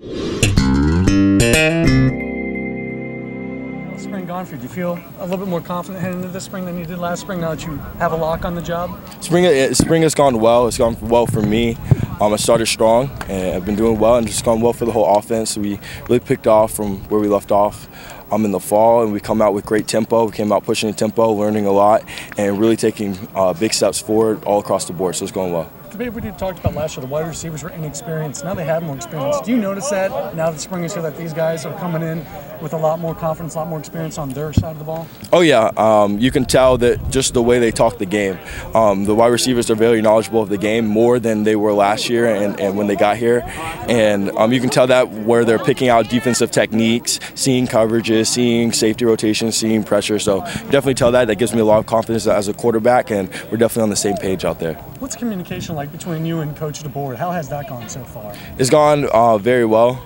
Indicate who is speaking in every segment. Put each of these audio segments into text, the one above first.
Speaker 1: Spring gone for you? Do you feel a little bit more confident heading into this spring than you did last spring now that you have a lock on the job?
Speaker 2: Spring has gone well. It's gone well for me. I started strong and I've been doing well, and it's gone well for the whole offense. We really picked off from where we left off in the fall, and we come out with great tempo. We came out pushing the tempo, learning a lot, and really taking big steps forward all across the board, so it's going well.
Speaker 1: The big we talked about last year, the wide receivers were inexperienced. Now they have more experience. Do you notice that now that spring is here that these guys are coming in with a lot more confidence, a lot more experience on their side of the ball? Oh
Speaker 2: yeah, you can tell that just the way they talk the game. The wide receivers are very knowledgeable of the game, more than they were last year and when they got here. And you can tell that where they're picking out defensive techniques, seeing coverages, seeing safety rotations, seeing pressure. So you definitely tell that. That gives me a lot of confidence as a quarterback, and we're definitely on the same page out there.
Speaker 1: What's communication like between you and Coach DeBoer? How has that gone so far?
Speaker 2: It's gone very well.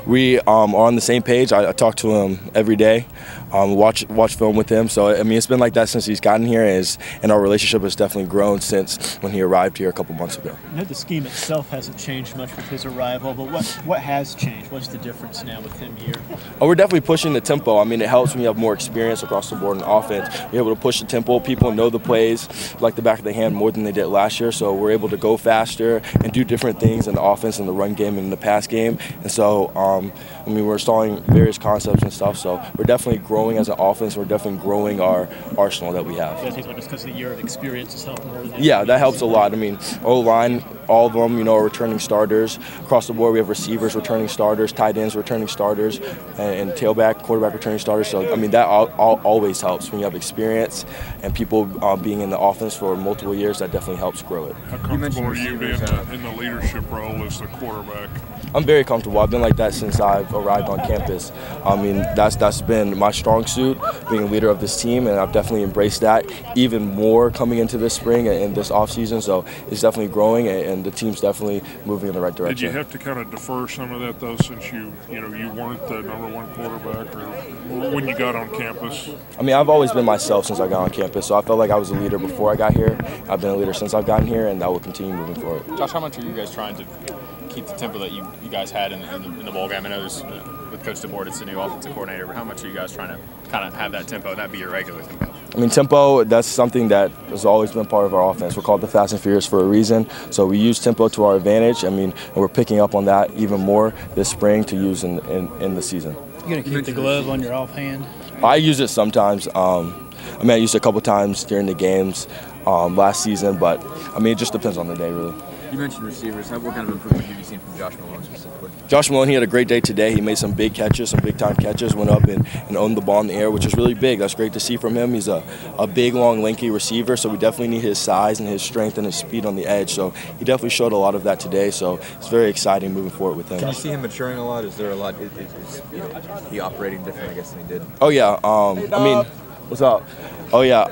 Speaker 2: We are on the same page. I talk to him every day, watch film with him. So I mean, it's been like that since he's gotten here, and our relationship has definitely grown since when he arrived here a couple months ago.
Speaker 3: I know the scheme itself hasn't changed much with his arrival, but what has changed? What's the difference now with him here?
Speaker 2: We're definitely pushing the tempo. I mean, it helps when you have more experience across the board in offense. You're able to push the tempo. People know the plays like the back of their hand more than they did last year. So we're able to go faster and do different things in the offense, in the run game, and in the pass game. And so, I mean, we're installing various concepts and stuff. So we're definitely growing as an offense. We're definitely growing our arsenal that we have.
Speaker 3: I think just because the year of experience is helping more than
Speaker 2: yeah, that helps a lot. I mean, O-line, all of them, are returning starters. Across the board, we have receivers returning starters, tight ends returning starters, and tailback, quarterback returning starters. So, I mean, that always helps when you have experience and people being in the offense for multiple years. That definitely helps grow it.
Speaker 4: How comfortable are you being in the leadership role as the quarterback?
Speaker 2: I'm very comfortable. I've been like that since I've arrived on campus. I mean, that's been my strong suit, being a leader of this team, and I've definitely embraced that even more coming into this spring and this offseason. So it's definitely growing, and the team's definitely moving in the right direction.
Speaker 4: Did you have to kind of defer some of that, though, since you weren't the #1 quarterback, or when you got on campus?
Speaker 2: I mean, I've always been myself since I got on campus, so I felt like I was a leader before I got here. I've been a leader since I've gotten here, and that will continue moving forward.
Speaker 5: Josh, how much are you guys trying to keep the tempo that you guys had in the bowl game? I know there's, with Coach DeBoer, it's the new offensive coordinator, but how much are you guys trying to kind of have that tempo, that be your regular tempo?
Speaker 2: I mean, tempo, that's something that has always been part of our offense. We're called the Fast and Furious for a reason, so we use tempo to our advantage. I mean, and we're picking up on that even more this spring to use in the season.
Speaker 3: You going to keep the glove on your offhand?
Speaker 2: I use it sometimes. I mean, I used it a couple times during the games last season, but I mean, it just depends on the day, really.
Speaker 6: You mentioned receivers. What kind of improvement have you seen from Josh Malone specifically?
Speaker 2: Josh Malone, he had a great day today. He made some big catches, some big-time catches, went up and owned the ball in the air, which is really big. That's great to see from him. He's a big, long, lanky receiver, so we definitely need his size and his strength and his speed on the edge. So he definitely showed a lot of that today, so it's very exciting moving forward with him.
Speaker 6: Can you see him maturing a lot? Is there a lot? Is he operating different, I guess, than he did?
Speaker 2: Oh, yeah. I mean, what's up? Oh, yeah.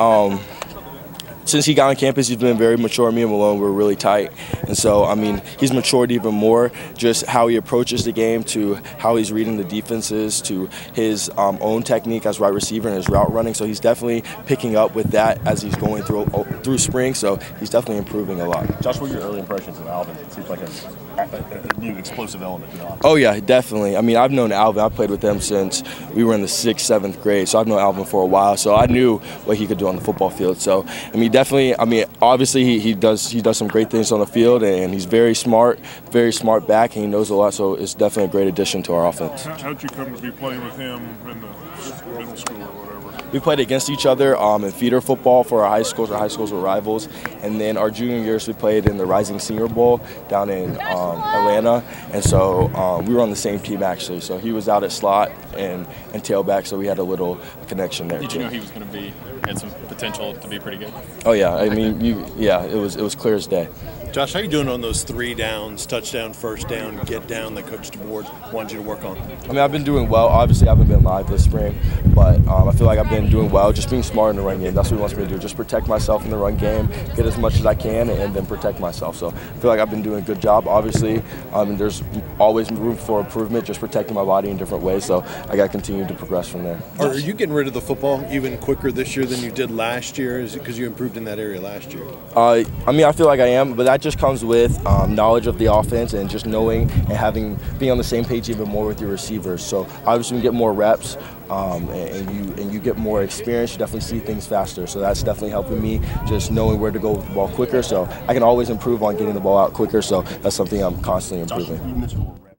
Speaker 2: Since he got on campus, he's been very mature. Me and Malone were really tight. And so, I mean, he's matured even more, just how he approaches the game, to how he's reading the defenses, to his own technique as wide receiver and his route running. So he's definitely picking up with that as he's going through spring. So he's definitely improving a lot.
Speaker 7: Josh, what are your early impressions of Alvin? It seems like a new explosive element.
Speaker 2: Oh, yeah, definitely. I mean, I've known Alvin. I played with him since we were in the 6th, 7th grade. So I've known Alvin for a while. So I knew what he could do on the football field. So, I mean, definitely, I mean, obviously he does some great things on the field, and he's very smart back, and he knows a lot, so it's definitely a great addition to our offense.
Speaker 4: How'd you come to be playing with him in the middle school or whatever?
Speaker 2: We played against each other in feeder football for our high schools. Our high schools were rivals, and then our junior years we played in the Rising Senior Bowl down in Atlanta, and so we were on the same team actually. So he was out at slot and tailback, so we had a little connection there.
Speaker 5: Did you know he was going to had some potential to be pretty good?
Speaker 2: Oh yeah, I mean, it was clear as day.
Speaker 8: Josh, how are you doing on those 3 downs, touchdown, first down, get down that Coach DeBoer wanted you to work on?
Speaker 2: I mean, I've been doing well. Obviously, I haven't been live this spring, but I feel like I've been doing well, just being smart in the run game. That's what he wants me to do, just protect myself in the run game, get as much as I can, and then protect myself. So I feel like I've been doing a good job. Obviously, there's always room for improvement, just protecting my body in different ways, so I got to continue to progress from there.
Speaker 8: Are you getting rid of the football even quicker this year than you did last year? Is it because you improved in that area last year?
Speaker 2: I mean, I feel like I am, but that just comes with knowledge of the offense and just knowing and being on the same page even more with your receivers. So obviously, when you get more reps and you get more experience, you definitely see things faster. So that's definitely helping me, just knowing where to go with the ball quicker. So I can always improve on getting the ball out quicker. So that's something I'm constantly improving.